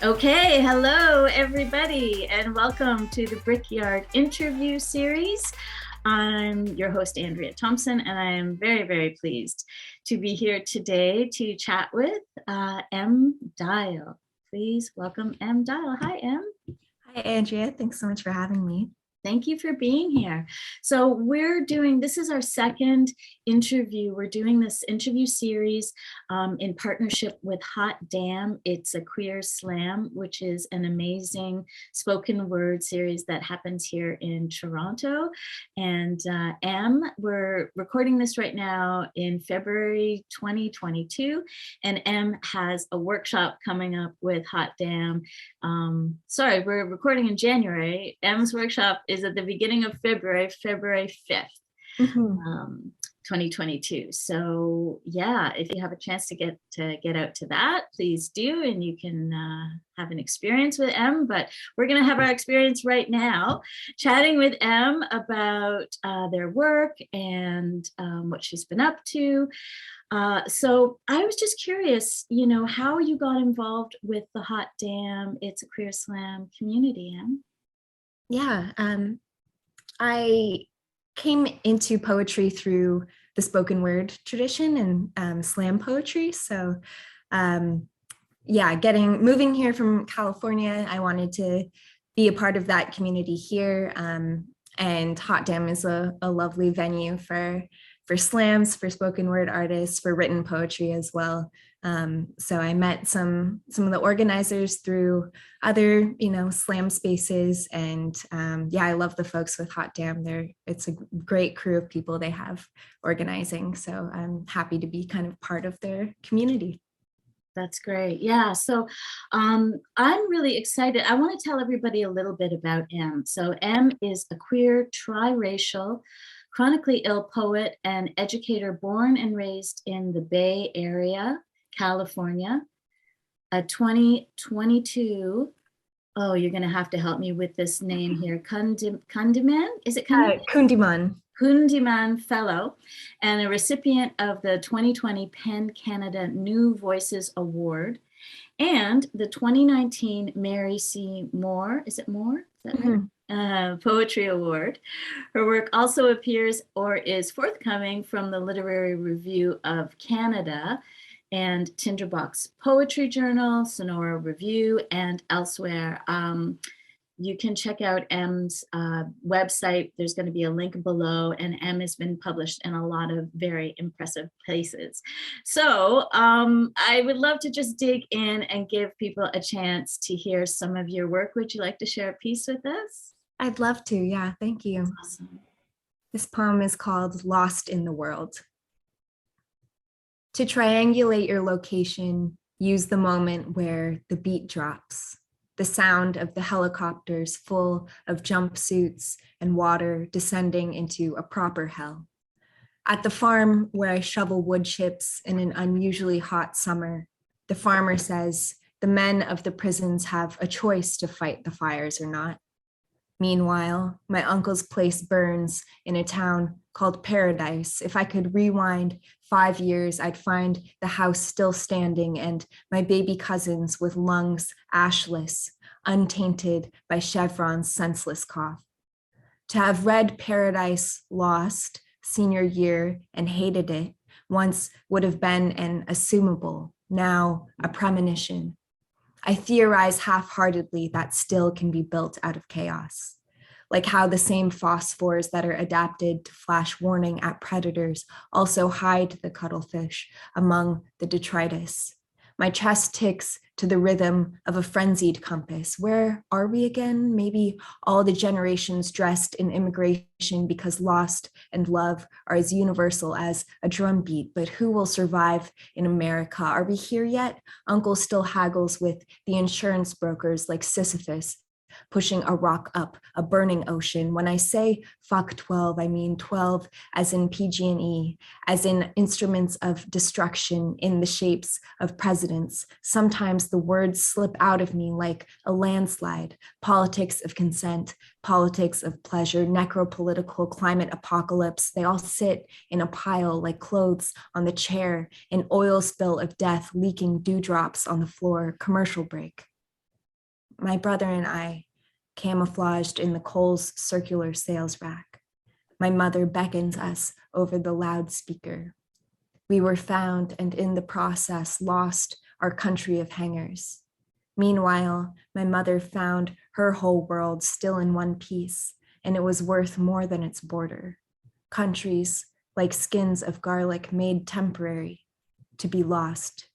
Okay, hello everybody, and welcome to the Brickyard interview series. I'm your host, Andrea Thompson, and I am very, very pleased to be here today to chat with M. Dial. Please welcome M. Dial. Hi, M. Hi, Andrea. Thanks so much for having me. Thank you for being here. So this is our second interview. We're doing this interview series in partnership with Hot Damn. It's a queer slam, which is an amazing spoken word series that happens here in Toronto. And we're recording this right now in February 2022. And M has a workshop coming up with Hot Damn. We're recording in January. M's workshop is at the beginning of February 5th, 2022. So yeah, if you have a chance to get out to that, please do, and you can have an experience with M. But we're going to have our experience right now, chatting with M about their work and what she's been up to. So I was just curious, how you got involved with the Hot Damn It's a Queer Slam community, M. Yeah, I came into poetry through the spoken word tradition and slam poetry. So moving here from California, I wanted to be a part of that community here. And Hot Damn is a lovely venue for slams, for spoken word artists, for written poetry as well. So I met some of the organizers through other, slam spaces. And I love the folks with Hot Damn. It's a great crew of people they have organizing. So I'm happy to be kind of part of their community. That's great. Yeah. So I'm really excited. I want to tell everybody a little bit about M. So M is a queer, triracial, chronically ill poet and educator born and raised in the Bay Area, California. A 2022, you're going to have to help me with this name here. Kundiman? Is it Kundiman? Kundiman Fellow, and a recipient of the 2020 PEN Canada New Voices Award and the 2019 Mary C. Mohr, is it Mohr? Is that right? Poetry Award. Her work also appears or is forthcoming from the Literary Review of Canada and Tinderbox Poetry Journal, Sonora Review, and elsewhere. You can check out M's website. There's going to be a link below, and M has been published in a lot of very impressive places. So I would love to just dig in and give people a chance to hear some of your work. Would you like to share a piece with us? I'd love to. Yeah, thank you. Awesome. This poem is called Lost in the World. To triangulate your location, use the moment where the beat drops. The sound of the helicopters full of jumpsuits and water descending into a proper hell. At the farm where I shovel wood chips in an unusually hot summer, the farmer says the men of the prisons have a choice to fight the fires or not. Meanwhile, my uncle's place burns in a town called Paradise. If I could rewind 5 years, I'd find the house still standing and my baby cousins with lungs ashless, untainted by Chevron's senseless cough. To have read Paradise Lost senior year and hated it once would have been an assumable, now a premonition. I theorize half-heartedly that still can be built out of chaos. Like how the same phosphors that are adapted to flash warning at predators also hide the cuttlefish among the detritus. My chest ticks to the rhythm of a frenzied compass. Where are we again? Maybe all the generations dressed in immigration because lost and love are as universal as a drumbeat, but who will survive in America? Are we here yet? Uncle still haggles with the insurance brokers like Sisyphus, pushing a rock up a burning ocean. When I say fuck 12, I mean 12 as in PG&E, as in instruments of destruction in the shapes of presidents. Sometimes the words slip out of me like a landslide. Politics of consent, politics of pleasure, necropolitical climate apocalypse. They all sit in a pile like clothes on the chair, an oil spill of death leaking dewdrops on the floor, commercial break. my brother and I, camouflaged in the Kohl's circular sales rack. My mother beckons us over the loudspeaker. We were found and in the process lost our country of hangers. Meanwhile, my mother found her whole world still in one piece, and it was worth more than its border. Countries like skins of garlic made temporary, to be lost.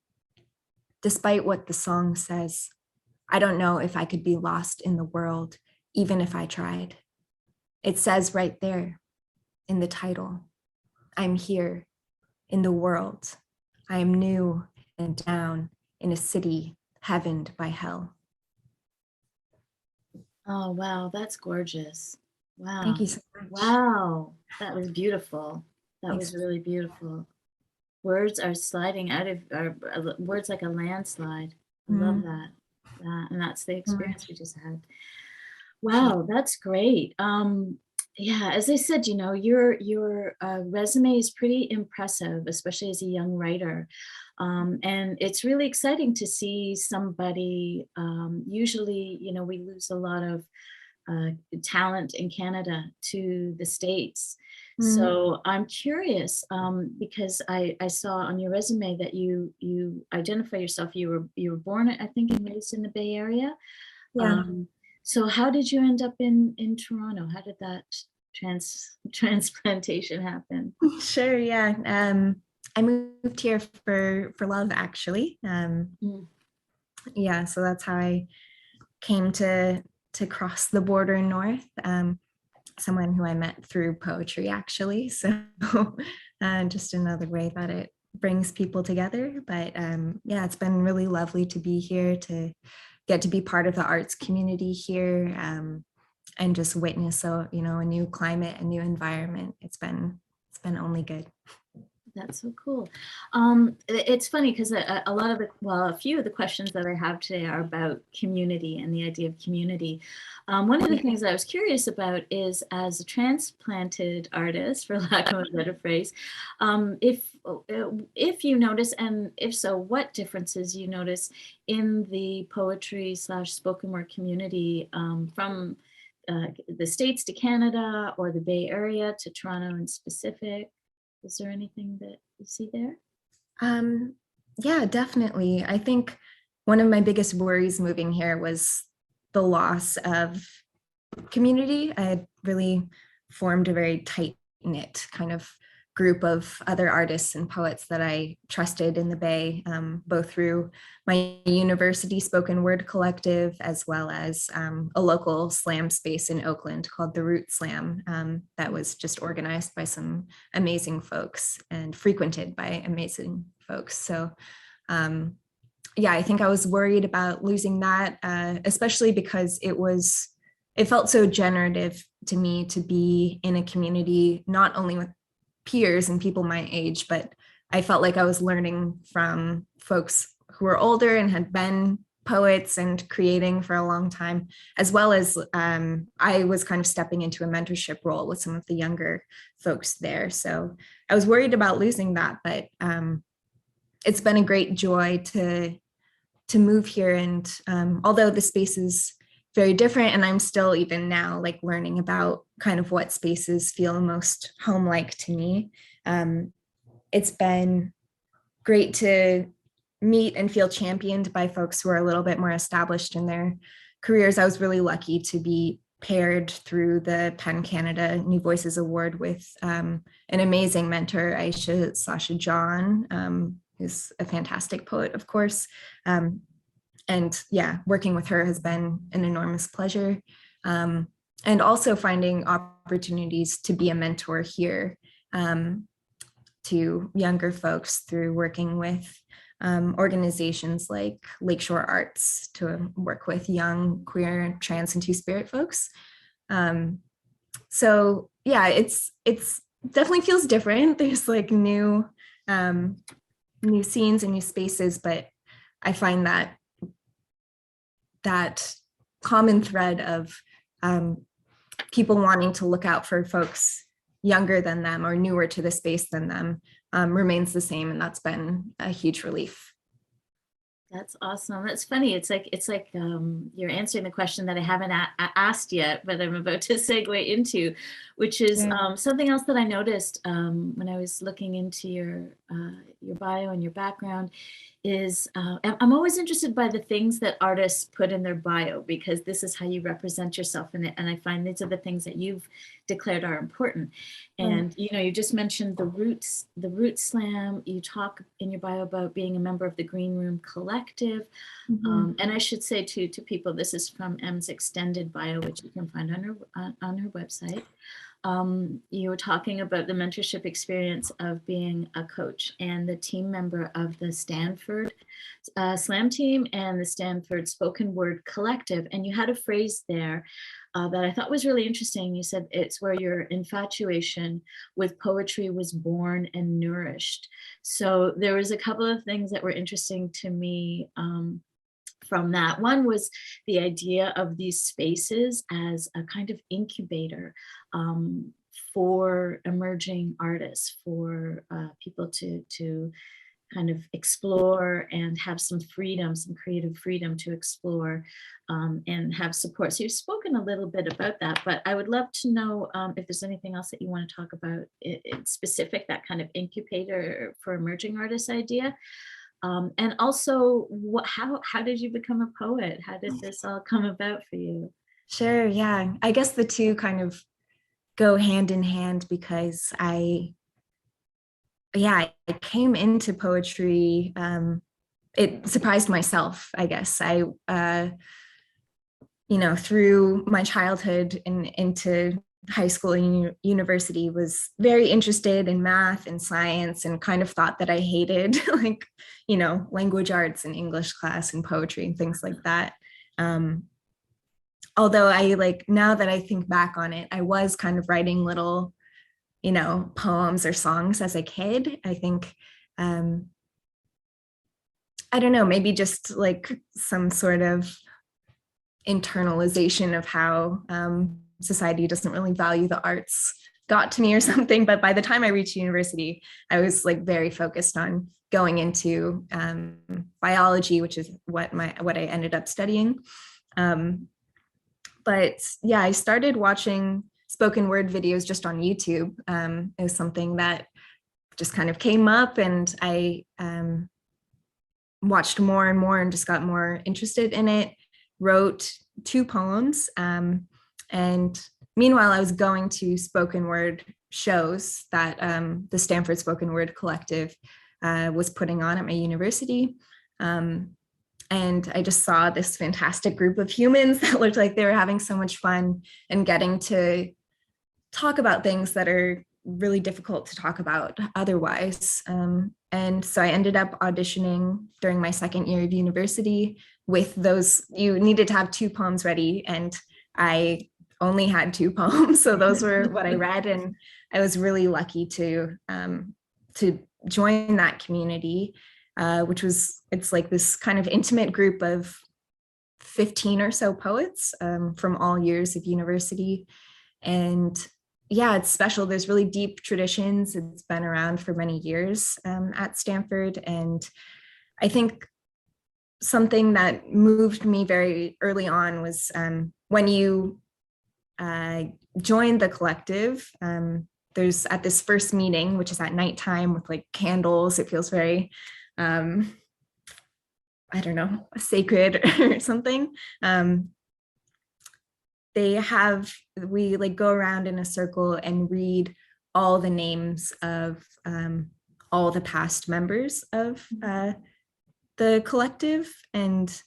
Despite what the song says, I don't know if I could be lost in the world, even if I tried. It says right there in the title, I'm here in the world. I am new and down in a city heavened by hell. Oh, wow, that's gorgeous. Wow. Thank you so much. Wow, that was beautiful. That Thanks. was really beautiful. Words are sliding out of, words like a landslide. I love that. And that's the experience we just had. Wow, that's great. Yeah, as I said, you know, your resume is pretty impressive, especially as a young writer. And it's really exciting to see somebody, usually, you know, we lose a lot of talent in Canada to the States. So I'm curious, because I saw on your resume that you identify yourself, you were born, I think, and raised in the Bay Area. Yeah. So how did you end up in Toronto? How did that transplantation happen? Sure, yeah. I moved here for love, actually. Yeah, so that's how I came to cross the border north. Someone who I met through poetry, actually. So just another way that it brings people together. But yeah, it's been really lovely to be here, to get to be part of the arts community here, and just witness a new climate, a new environment. It's been only good. That's so cool. It's funny because a lot of a few of the questions that I have today are about community and the idea of community. One of the things I was curious about is, as a transplanted artist, for lack of a better phrase, if you notice, and if so, what differences you notice in the poetry / spoken word community from the States to Canada, or the Bay Area to Toronto in specific. Is there anything that you see there? Yeah, definitely. I think one of my biggest worries moving here was the loss of community. I had really formed a very tight-knit kind of group of other artists and poets that I trusted in the Bay, both through my university spoken word collective, as well as a local slam space in Oakland called the Root Slam, that was just organized by some amazing folks and frequented by amazing folks. So yeah, I think I was worried about losing that, especially because it felt so generative to me to be in a community, not only with peers and people my age, but I felt like I was learning from folks who were older and had been poets and creating for a long time, as well as I was kind of stepping into a mentorship role with some of the younger folks there. So I was worried about losing that, but it's been a great joy to move here. And although the space is very different, and I'm still even now like learning about kind of what spaces feel most home-like to me. It's been great to meet and feel championed by folks who are a little bit more established in their careers. I was really lucky to be paired through the PEN Canada New Voices Award with an amazing mentor, Aisha Sasha John, who's a fantastic poet, of course. And yeah, working with her has been an enormous pleasure. And also finding opportunities to be a mentor here to younger folks through working with organizations like Lakeshore Arts to work with young queer, trans, and two-spirit folks. So yeah, it's definitely feels different. There's like new scenes and new spaces, but I find that common thread of people wanting to look out for folks younger than them or newer to the space than them remains the same, and that's been a huge relief. That's awesome. That's funny. It's like you're answering the question that I haven't asked yet, but I'm about to segue into, which is Sure. something else that I noticed when I was looking into your bio and your background is I'm always interested by the things that artists put in their bio, because this is how you represent yourself in it. And I find these are the things that you've declared are important. And you just mentioned the Root Slam. You talk in your bio about being a member of the Green Room Collective. And I should say to people, this is from M's extended bio, which you can find on her website. You were talking about the mentorship experience of being a coach and the team member of the Stanford Slam team and the Stanford Spoken Word Collective. And you had a phrase there that I thought was really interesting. You said it's where your infatuation with poetry was born and nourished. So there was a couple of things that were interesting to me from that. One was the idea of these spaces as a kind of incubator for emerging artists, for people to kind of explore and have some freedom, some creative freedom to explore and have support. So you've spoken a little bit about that, but I would love to know if there's anything else that you want to talk about in specific, that kind of incubator for emerging artists idea. And also, how did you become a poet? How did this all come about for you? Sure, yeah. I guess the two kind of go hand in hand because I came into poetry. It surprised myself, I guess. Through my childhood and into high school and university, was very interested in math and science and kind of thought that I hated language arts and English class and poetry and things like that. Although now that I think back on it, I was kind of writing little, poems or songs as a kid. I think, I don't know, maybe just like some sort of internalization of how society doesn't really value the arts got to me or something. But by the time I reached university, I was very focused on going into biology, which is what I ended up studying. But yeah, I started watching spoken word videos just on YouTube. It was something that just kind of came up, and I watched more and more and just got more interested in it, wrote 2 poems. And meanwhile, I was going to spoken word shows that the Stanford Spoken Word Collective was putting on at my university. And I just saw this fantastic group of humans that looked like they were having so much fun and getting to talk about things that are really difficult to talk about otherwise. And so I ended up auditioning during my second year of university with those. You needed to have 2 poems ready, and I only had 2 poems. So those were what I read. And I was really lucky to join that community, which was, it's like this kind of intimate group of 15 or so poets from all years of university. And yeah, it's special. There's really deep traditions. It's been around for many years at Stanford. And I think something that moved me very early on was when you join the collective, there's at this first meeting, which is at nighttime with candles. It feels very, I don't know, sacred or something. We go around in a circle and read all the names of all the past members of the collective. And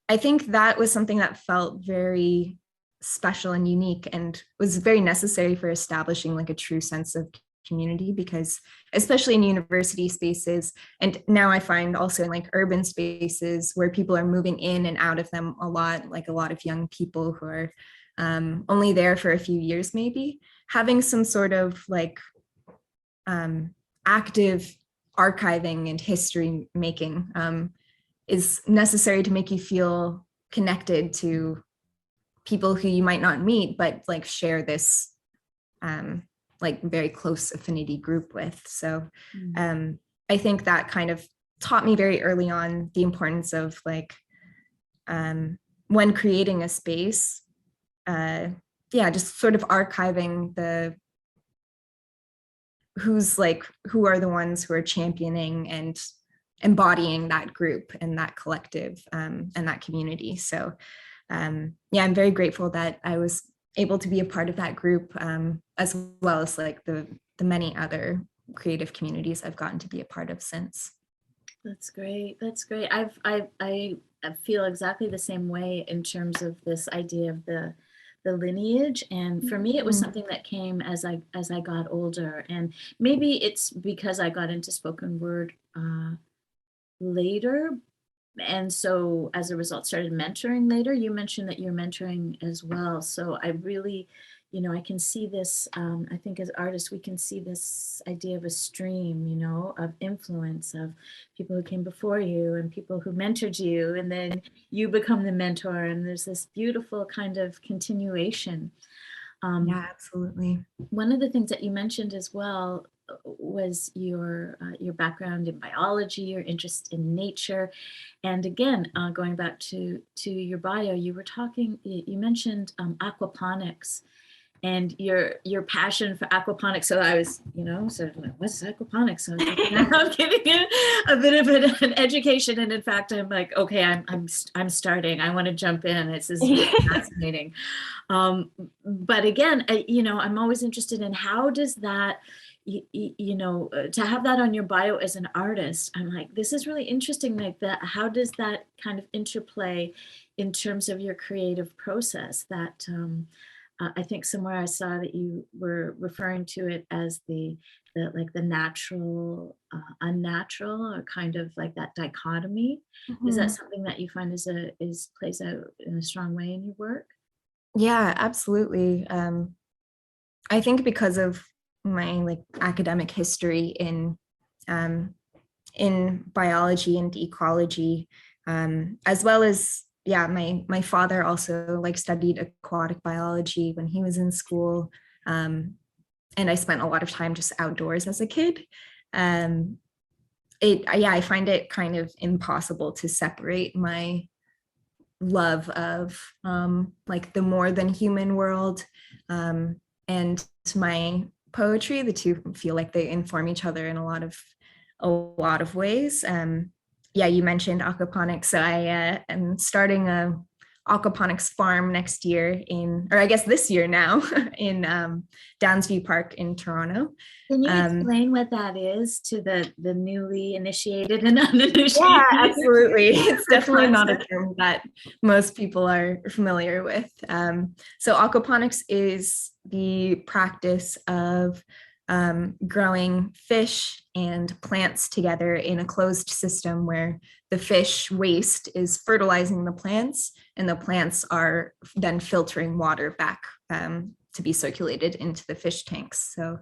I think that was something that felt very special and unique and was very necessary for establishing a true sense of community, because especially in university spaces, and now I find also in urban spaces where people are moving in and out of them a lot, a lot of young people who are only there for a few years, maybe having some sort of active archiving and history making is necessary to make you feel connected to people who you might not meet, but share this very close affinity group with. So I think that kind of taught me very early on the importance of like, when creating a space, just sort of archiving who are the ones who are championing and embodying that group and that collective, and that community. So I'm very grateful that I was able to be a part of that group, as well as like the many other creative communities I've gotten to be a part of since. That's great. That's great. I feel exactly the same way in terms of this idea of the lineage. And for me, it was something that came as I got older. And maybe it's because I got into spoken word later. And so as a result, started mentoring later. You mentioned that you're mentoring as well. So I really, I can see this, I think as artists, we can see this idea of a stream, of influence of people who came before you and people who mentored you, and then you become the mentor, and there's this beautiful kind of continuation. Yeah, absolutely. One of the things that you mentioned as well was your background in biology, your interest in nature. And again, going back to your bio, you mentioned aquaponics and your passion for aquaponics. So I was, sort of like, what's aquaponics? So I'm giving a bit of an education. And in fact, I'm like, okay, I'm starting. I want to jump in. This is really fascinating. But again, I'm always interested in how does that, to have that on your bio as an artist, I'm like, this is really interesting. Like that, how does that kind of interplay in terms of your creative process? That I think somewhere I saw that you were referring to it as the natural, unnatural, or kind of like that dichotomy. Mm-hmm. Is that something that you find plays out in a strong way in your work? Yeah, absolutely. I think because of my like academic history in biology and ecology, as well as my father also like studied aquatic biology when he was in school, and I spent a lot of time just outdoors as a kid. I find it kind of impossible to separate my love of like the more than human world, and my poetry. The two feel like they inform each other in a lot of ways. You mentioned aquaponics, so I am starting a aquaponics farm next year this year now in Downsview Park in Toronto. Can you explain what that is to the newly initiated and uninitiated? Yeah, absolutely. It's definitely not a term that most people are familiar with. So aquaponics is the practice of growing fish and plants together in a closed system where the fish waste is fertilizing the plants, and the plants are then filtering water back to be circulated into the fish tanks. So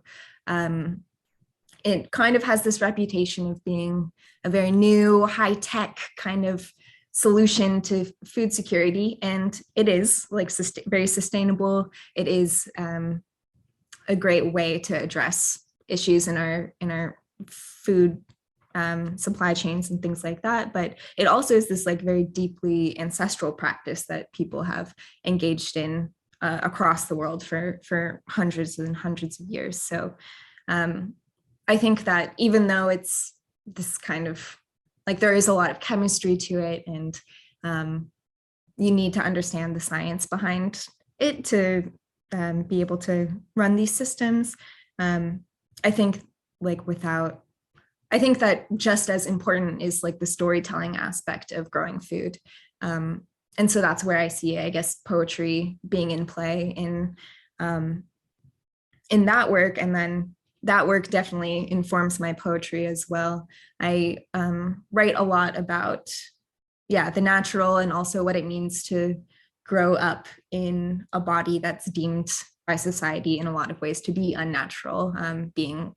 it kind of has this reputation of being a very new, high-tech kind of solution to food security, and it is like very sustainable. It is a great way to address issues in our food supply chains and things like that. But it also is this like very deeply ancestral practice that people have engaged in across the world for hundreds and hundreds of years. So I think that even though it's this kind of like, there is a lot of chemistry to it, and you need to understand the science behind it to be able to run these systems. I think that just as important is like the storytelling aspect of growing food. And so that's where I see, I guess, poetry being in play in that work. And then that work definitely informs my poetry as well. I write a lot about, the natural, and also what it means to grow up in a body that's deemed by society in a lot of ways to be unnatural, being,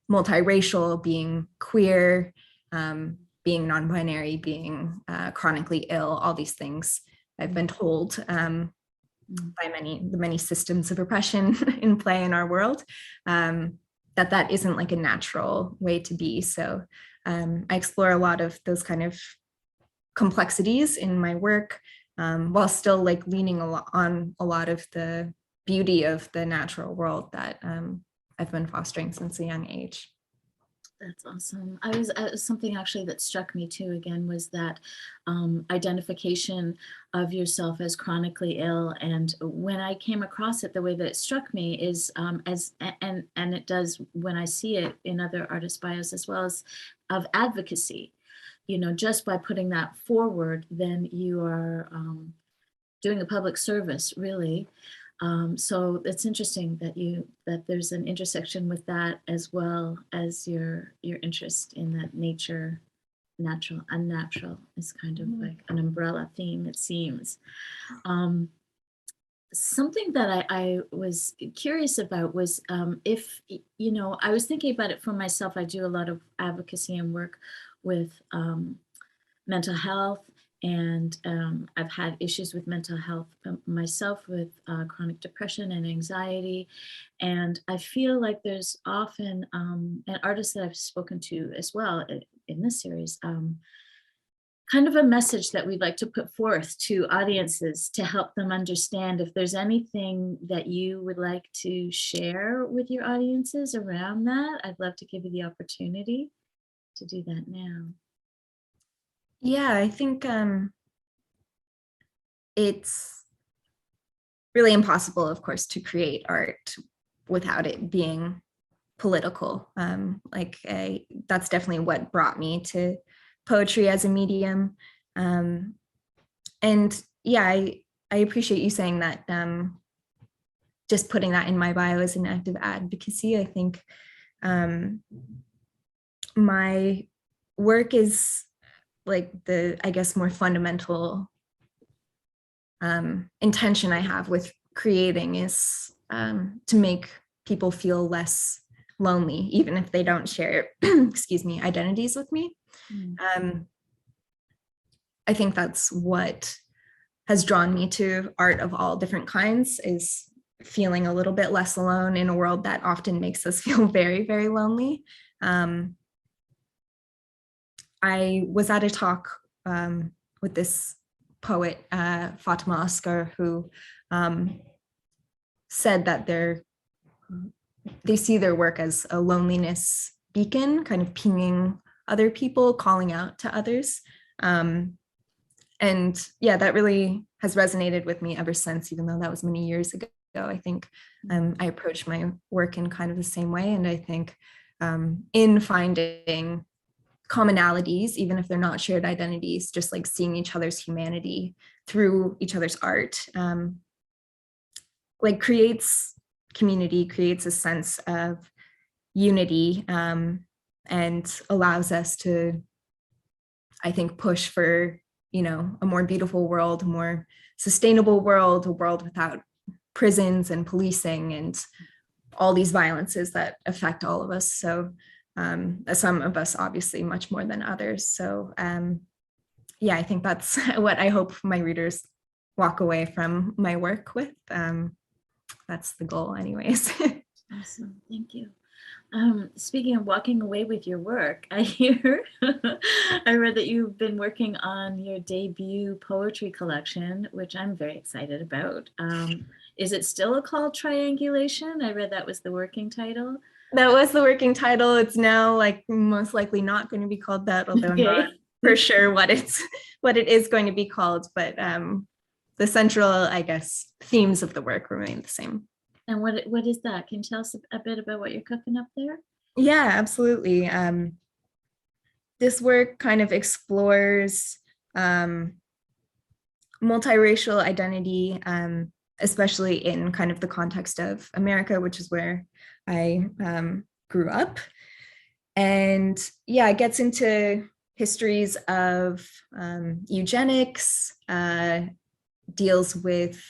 multiracial, being queer, being non-binary, being chronically ill, all these things I've been told by the many systems of oppression in play in our world, that isn't like a natural way to be. So I explore a lot of those kind of complexities in my work, while still like leaning on a lot of the beauty of the natural world that I've been fostering since a young age. That's awesome. I was something actually that struck me too again was that identification of yourself as chronically ill. And when I came across it, the way that it struck me is and it does when I see it in other artists' bios as well, as of advocacy. You know, just by putting that forward, then you are doing a public service, really. So it's interesting that there's an intersection with that, as well as your interest in that nature, natural, unnatural is kind of like an umbrella theme, it seems. Something that I was curious about was if, you know, I was thinking about it for myself. I do a lot of advocacy and work with mental health. And I've had issues with mental health myself, with chronic depression and anxiety. And I feel like there's often, and artists that I've spoken to as well in this series, kind of a message that we'd like to put forth to audiences to help them understand. If there's anything that you would like to share with your audiences around that, I'd love to give you the opportunity to do that now. Yeah, I think it's really impossible, of course, to create art without it being political. That's definitely what brought me to poetry as a medium. And yeah, I appreciate you saying that, just putting that in my bio as an act of advocacy. I think my work is like the, I guess, more fundamental intention I have with creating is to make people feel less lonely, even if they don't share, excuse me, identities with me. I think that's what has drawn me to art of all different kinds, is feeling a little bit less alone in a world that often makes us feel very, very lonely. I was at a talk with this poet, Fatima Oscar, who said that they see their work as a loneliness beacon, kind of pinging other people, calling out to others. And yeah, that really has resonated with me ever since, even though that was many years ago. I think I approach my work in kind of the same way. And I think in finding commonalities, even if they're not shared identities, just like seeing each other's humanity through each other's art, like creates community, creates a sense of unity, and allows us to, I think, push for, you know, a more beautiful world, a more sustainable world, a world without prisons and policing and all these violences that affect all of us. So some of us obviously much more than others. So yeah, I think that's what I hope my readers walk away from my work with. That's the goal anyways. Awesome, thank you. Speaking of walking away with your work, I read that you've been working on your debut poetry collection, which I'm very excited about. Is it still called Triangulation? I read that was the working title. That was the working title. It's now like most likely not going to be called that, although I'm not for sure what it is going to be called. But the central, I guess, themes of the work remain the same. And what is that? Can you tell us a bit about what you're cooking up there? Yeah, absolutely. This work kind of explores multiracial identity, especially in kind of the context of America, which is where I grew up. And yeah, it gets into histories of eugenics, deals with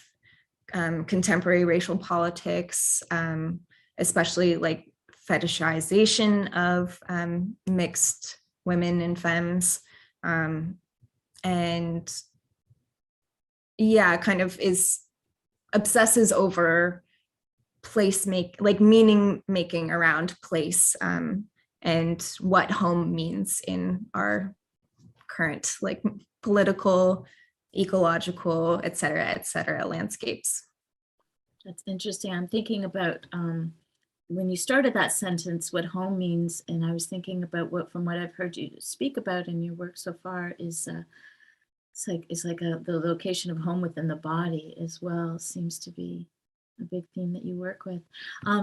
contemporary racial politics, especially like fetishization of mixed women and femmes, and yeah, kind of obsesses over meaning making around place, and what home means in our current like political, ecological, et cetera, landscapes. That's interesting. I'm thinking about when you started that sentence, what home means, and I was thinking about from what I've heard you speak about in your work so far is it's like the location of home within the body as well. Seems to be a big theme that you work with.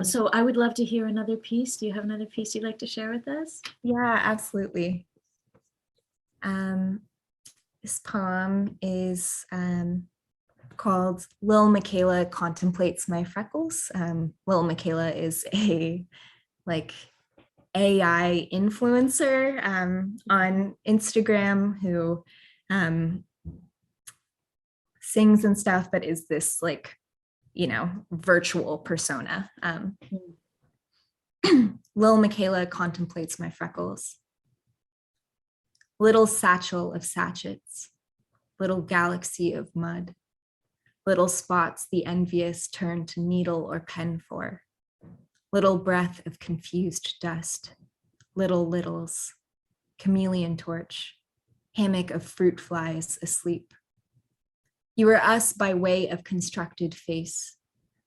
So I would love to hear another piece. Do you have another piece you'd like to share with us? Yeah, absolutely. This poem is called Lil Michaela Contemplates My Freckles. Lil Michaela is a like AI influencer on Instagram who sings and stuff, but is this like, you know, virtual persona. Lil Michaela contemplates my freckles. Little satchel of sachets, little galaxy of mud, little spots the envious turn to needle or pen for, little breath of confused dust, little littles, chameleon torch, hammock of fruit flies asleep. You are us by way of constructed face,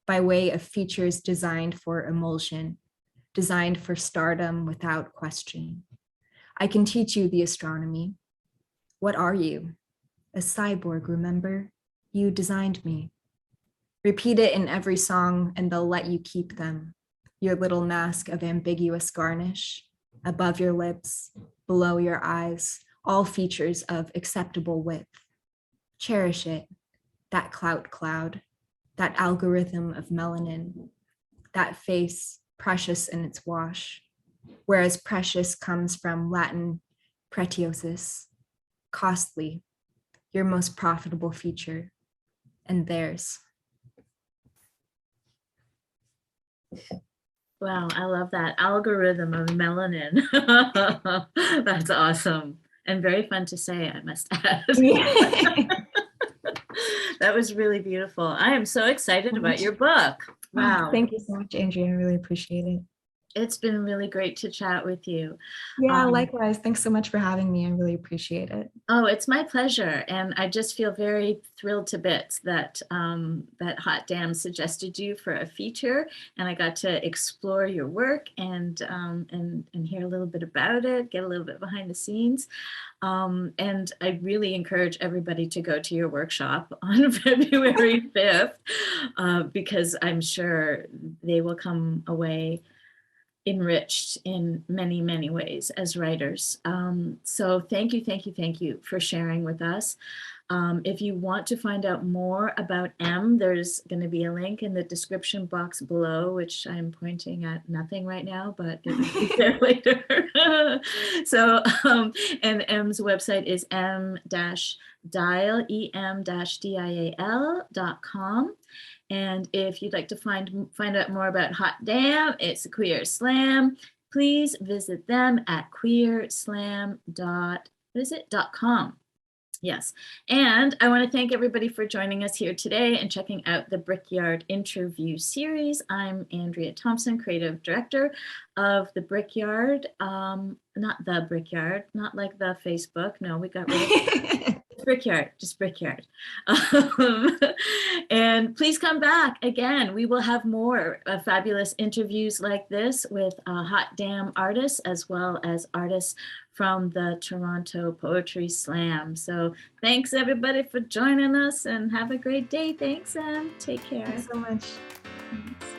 by way of features designed for emulsion, designed for stardom without question. I can teach you the astronomy. What are you? A cyborg, remember? You designed me. Repeat it in every song and they'll let you keep them. Your little mask of ambiguous garnish, above your lips, below your eyes, all features of acceptable width. Cherish it, that clout cloud, that algorithm of melanin, that face precious in its wash, whereas precious comes from Latin pretiosus, costly, your most profitable feature, and theirs. Wow, I love that algorithm of melanin. That's awesome and very fun to say, I must add. That was really beautiful. I am so excited about your book. Wow. Thank you so much, Andrea. I really appreciate it. It's been really great to chat with you. Yeah, likewise. Thanks so much for having me. I really appreciate it. Oh, it's my pleasure. And I just feel very thrilled to bits that that Hot Damn suggested you for a feature. And I got to explore your work and hear a little bit about it, get a little bit behind the scenes. And I really encourage everybody to go to your workshop on February 5th, because I'm sure they will come away enriched in many, many ways as writers. So thank you for sharing with us. If you want to find out more about M, there's going to be a link in the description box below, which I'm pointing at nothing right now, but it will be there later. So, and M's website is m-dial, em-dial.com. And if you'd like to find out more about Hot Damn, it's a queer slam. Please visit them at queerslam.com. Yes. And I want to thank everybody for joining us here today and checking out the Brickyard interview series. I'm Andrea Thompson, creative director of the Brickyard. Not the Brickyard, not like the Facebook. No, we got rid of Brickyard, just Brickyard. And please come back again. We will have more fabulous interviews like this with Hot Damn artists, as well as artists from the Toronto Poetry Slam. So thanks everybody for joining us and have a great day. Thanks, and take care. Thanks so much. Thanks.